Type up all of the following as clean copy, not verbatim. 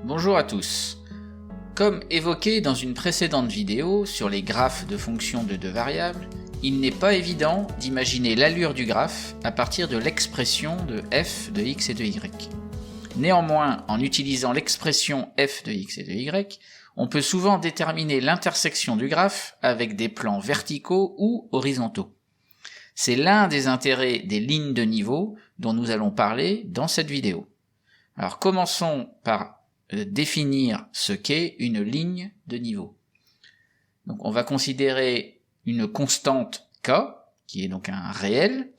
Bonjour à tous. Comme évoqué dans une précédente vidéo sur les graphes de fonctions de deux variables, il n'est pas évident d'imaginer l'allure du graphe à partir de l'expression de f de x et de y. Néanmoins, en utilisant l'expression f de x et de y, on peut souvent déterminer l'intersection du graphe avec des plans verticaux ou horizontaux. C'est l'un des intérêts des lignes de niveau dont nous allons parler dans cette vidéo. Alors commençons par définir ce qu'est une ligne de niveau. Donc on va considérer une constante k, qui est donc un réel,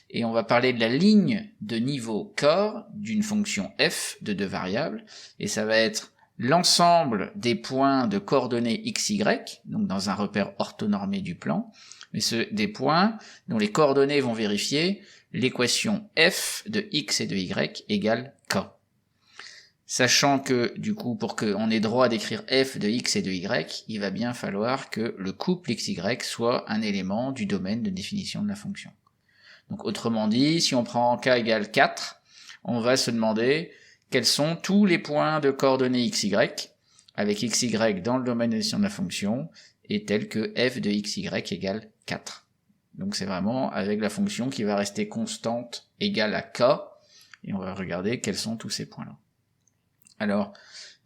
et on va parler de la ligne de niveau core d'une fonction f de deux variables, et ça va être l'ensemble des points de coordonnées x, y, donc dans un repère orthonormé du plan, mais des points dont les coordonnées vont vérifier l'équation f de x et de y égale k. Sachant que, du coup, pour qu'on ait droit d'écrire f de x et de y, il va bien falloir que le couple xy soit un élément du domaine de définition de la fonction. Donc autrement dit, si on prend k égale 4, on va se demander quels sont tous les points de coordonnées xy, avec xy dans le domaine de définition de la fonction, et tels que f de xy égale 4. Donc c'est vraiment avec la fonction qui va rester constante égale à k, et on va regarder quels sont tous ces points-là. Alors,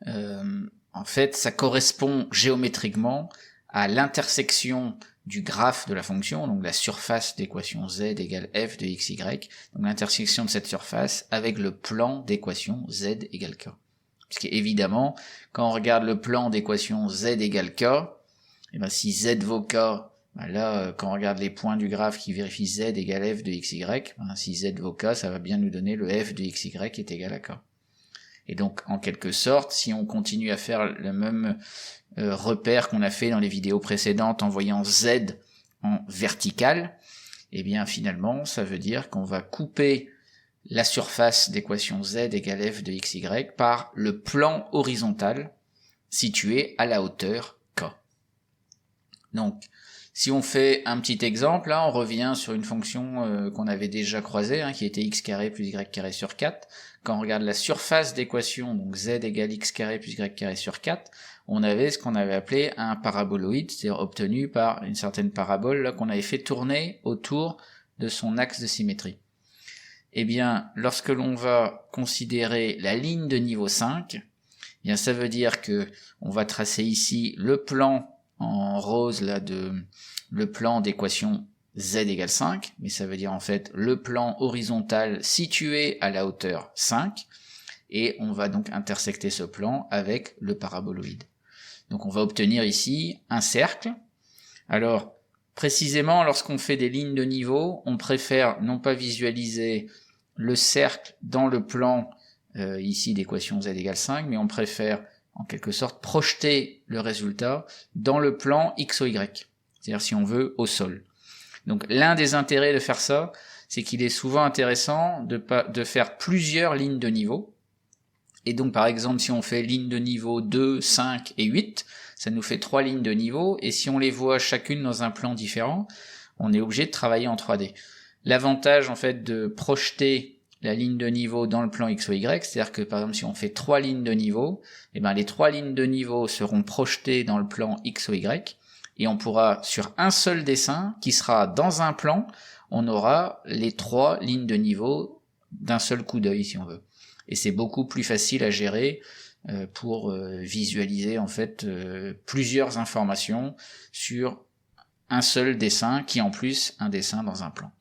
en fait, ça correspond géométriquement à l'intersection du graphe de la fonction, donc la surface d'équation z égale f de xy, donc l'intersection de cette surface avec le plan d'équation z égale k. Parce qu'évidemment, quand on regarde le plan d'équation z égale k, et ben si z vaut k, ben là, quand on regarde les points du graphe qui vérifient z égale f de xy, ben si z vaut k, ça va bien nous donner le f de xy est égal à k. Et donc, en quelque sorte, si on continue à faire le même repère qu'on a fait dans les vidéos précédentes en voyant z en vertical, eh bien finalement, ça veut dire qu'on va couper la surface d'équation z égale f de xy par le plan horizontal situé à la hauteur k. Donc, si on fait un petit exemple, là, on revient sur une fonction qu'on avait déjà croisée, qui était x carré plus y carré sur 4. Quand on regarde la surface d'équation, donc z égale x carré plus y carré sur 4, on avait ce qu'on avait appelé un paraboloïde, c'est-à-dire obtenu par une certaine parabole là qu'on avait fait tourner autour de son axe de symétrie. Eh bien, lorsque l'on va considérer la ligne de niveau 5, eh bien ça veut dire que on va tracer ici le plan en rose là le plan d'équation z égale 5, mais ça veut dire en fait le plan horizontal situé à la hauteur 5, et on va donc intersecter ce plan avec le paraboloïde. Donc on va obtenir ici un cercle. Alors précisément lorsqu'on fait des lignes de niveau, on préfère non pas visualiser le cercle dans le plan ici d'équation z égale 5, mais on préfère en quelque sorte projeter le résultat dans le plan x ou y, c'est-à-dire si on veut au sol. Donc l'un des intérêts de faire ça, c'est qu'il est souvent intéressant de faire plusieurs lignes de niveau. Et donc par exemple si on fait ligne de niveau 2, 5 et 8, ça nous fait 3 lignes de niveau, et si on les voit chacune dans un plan différent, on est obligé de travailler en 3D. L'avantage en fait de projeter la ligne de niveau dans le plan x ou y, c'est-à-dire que par exemple si on fait 3 lignes de niveau, et ben les 3 lignes de niveau seront projetées dans le plan x ou y, et on pourra, sur un seul dessin, qui sera dans un plan, on aura les 3 lignes de niveau d'un seul coup d'œil, si on veut. Et c'est beaucoup plus facile à gérer pour visualiser, en fait, plusieurs informations sur un seul dessin, qui est en plus un dessin dans un plan.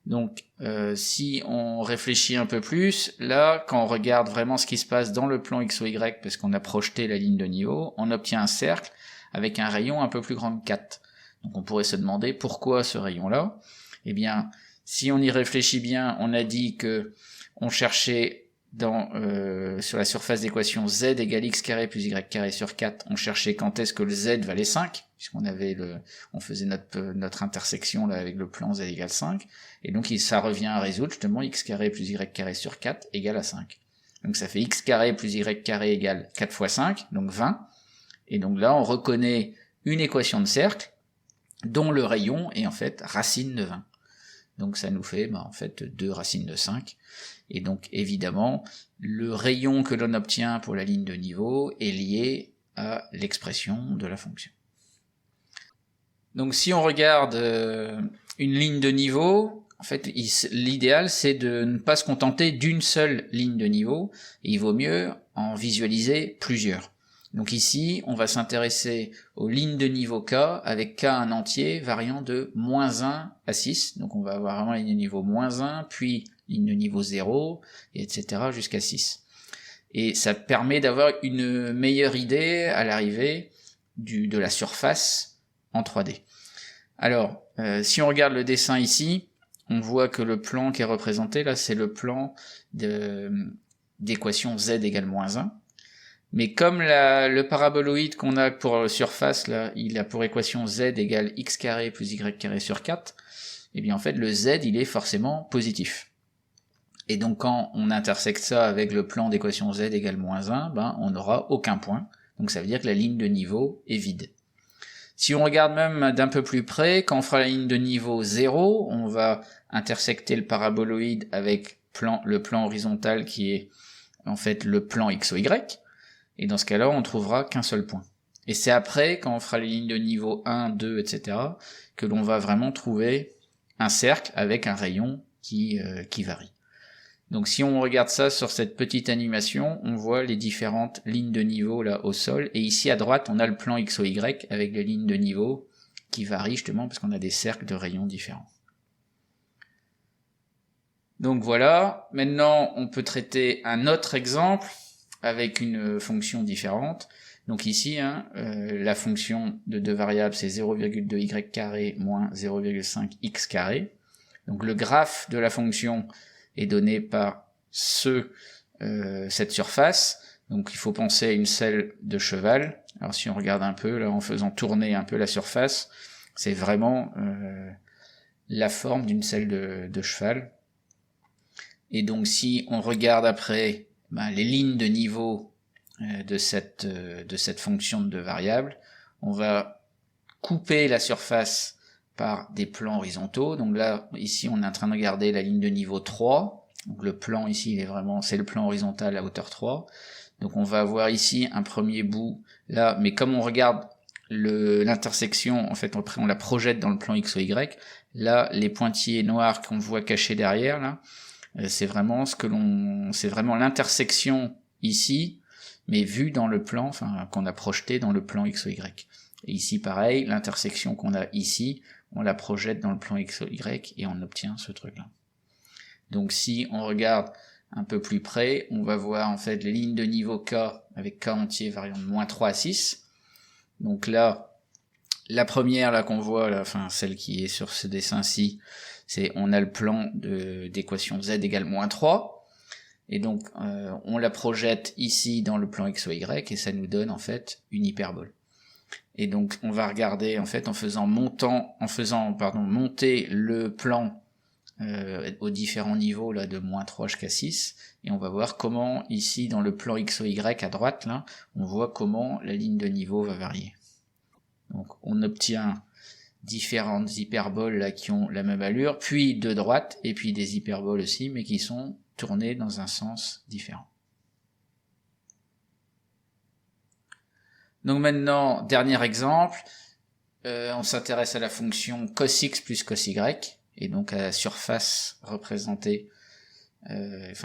Donc, si on réfléchit un peu plus, là, quand on regarde vraiment ce qui se passe dans le plan x ou y, parce qu'on a projeté la ligne de niveau, on obtient un cercle avec un rayon un peu plus grand que 4. Donc on pourrait se demander pourquoi ce rayon-là. Eh bien, si on y réfléchit bien, on a dit que on cherchait sur la surface d'équation z égale x carré plus y carré sur 4, on cherchait quand est-ce que le z valait 5, puisqu'on avait on faisait notre intersection là avec le plan z égale 5, et donc ça revient à résoudre justement x carré plus y carré sur 4 égale à 5. Donc ça fait x carré plus y carré égale 4 fois 5, donc 20, et donc là on reconnaît une équation de cercle dont le rayon est en fait racine de 20. Donc ça nous fait en fait 2 racines de 5. Et donc évidemment, le rayon que l'on obtient pour la ligne de niveau est lié à l'expression de la fonction. Donc si on regarde une ligne de niveau, en fait l'idéal c'est de ne pas se contenter d'une seule ligne de niveau, et il vaut mieux en visualiser plusieurs. Donc ici, on va s'intéresser aux lignes de niveau k, avec k un entier variant de -1 à 6. Donc on va avoir vraiment la ligne de niveau -1, puis ligne de niveau 0, et etc. jusqu'à 6. Et ça permet d'avoir une meilleure idée à l'arrivée de la surface en 3D. Alors, si on regarde le dessin ici, on voit que le plan qui est représenté là, c'est le plan d'équation z égale -1. Mais comme le paraboloïde qu'on a pour surface, là, il a pour équation z égale x carré plus y carré sur 4, et bien en fait le z il est forcément positif. Et donc quand on intersecte ça avec le plan d'équation z égale -1, on n'aura aucun point. Donc ça veut dire que la ligne de niveau est vide. Si on regarde même d'un peu plus près, quand on fera la ligne de niveau 0, on va intersecter le paraboloïde avec le plan horizontal qui est en fait le plan x ou y. Et dans ce cas-là, on trouvera qu'un seul point. Et c'est après, quand on fera les lignes de niveau 1, 2, etc., que l'on va vraiment trouver un cercle avec un rayon qui varie. Donc si on regarde ça sur cette petite animation, on voit les différentes lignes de niveau là au sol, et ici à droite, on a le plan x ou y avec les lignes de niveau qui varient justement parce qu'on a des cercles de rayons différents. Donc voilà, maintenant on peut traiter un autre exemple avec une fonction différente. Donc ici, la fonction de deux variables, c'est 0,2y carré moins 0,5x carré. Donc le graphe de la fonction est donné par cette surface. Donc il faut penser à une selle de cheval. Alors si on regarde un peu, là, en faisant tourner un peu la surface, c'est vraiment la forme d'une selle de cheval. Et donc si on regarde après les lignes de niveau de cette fonction de deux variables, on va couper la surface par des plans horizontaux. Donc là, ici, on est en train de regarder la ligne de niveau 3. Donc le plan ici, c'est le plan horizontal à hauteur 3. Donc on va avoir ici un premier bout là, mais comme on regarde l'intersection, en fait, après on la projette dans le plan x ou y. Là, les pointillés noirs qu'on voit cachés derrière, là, c'est vraiment l'intersection ici, mais vue dans le plan, qu'on a projeté dans le plan x ou y. Et ici, pareil, l'intersection qu'on a ici, on la projette dans le plan x ou y et on obtient ce truc-là. Donc si on regarde un peu plus près, on va voir en fait les lignes de niveau k avec k entier variant de -3 à 6. Donc là, la première là qu'on voit, là, celle qui est sur ce dessin-ci, on a le plan d'équation z égale -3. Et donc on la projette ici dans le plan x ou y et ça nous donne en fait une hyperbole. Et donc on va regarder en fait en faisant monter le plan aux différents niveaux là de -3 jusqu'à 6, et on va voir comment ici dans le plan x ou y à droite là, on voit comment la ligne de niveau va varier. Donc on obtient différentes hyperboles là qui ont la même allure, puis de droite, et puis des hyperboles aussi, mais qui sont tournées dans un sens différent. Donc maintenant, dernier exemple, on s'intéresse à la fonction cos x plus cos y, et donc à la surface représentée,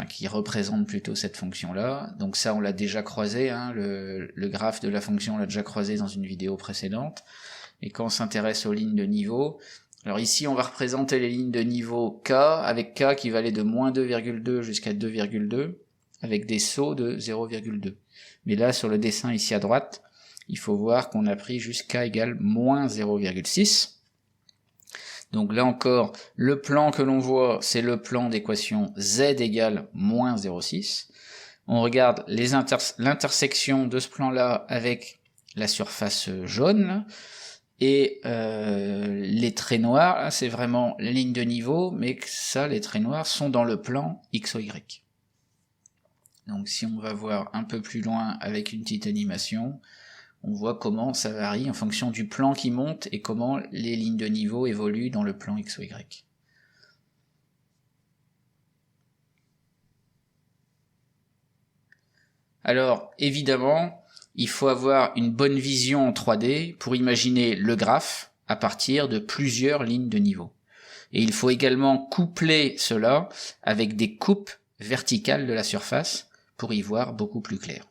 qui représente plutôt cette fonction-là. Donc ça, on l'a déjà croisé, le graphe de la fonction, on l'a déjà croisé dans une vidéo précédente. Et quand on s'intéresse aux lignes de niveau, alors ici on va représenter les lignes de niveau k, avec k qui va aller de -2,2 jusqu'à 2,2, avec des sauts de 0,2. Mais là, sur le dessin ici à droite, il faut voir qu'on a pris jusqu'à égale -0,6. Donc là encore, le plan que l'on voit, c'est le plan d'équation z égale -0,6. On regarde l'intersection de ce plan-là avec la surface jaune, là. Et les traits noirs, c'est vraiment la ligne de niveau, mais ça, les traits noirs sont dans le plan x ou y. Donc si on va voir un peu plus loin avec une petite animation, on voit comment ça varie en fonction du plan qui monte et comment les lignes de niveau évoluent dans le plan x ou y. Alors, évidemment, il faut avoir une bonne vision en 3D pour imaginer le graphe à partir de plusieurs lignes de niveau. Et il faut également coupler cela avec des coupes verticales de la surface pour y voir beaucoup plus clair.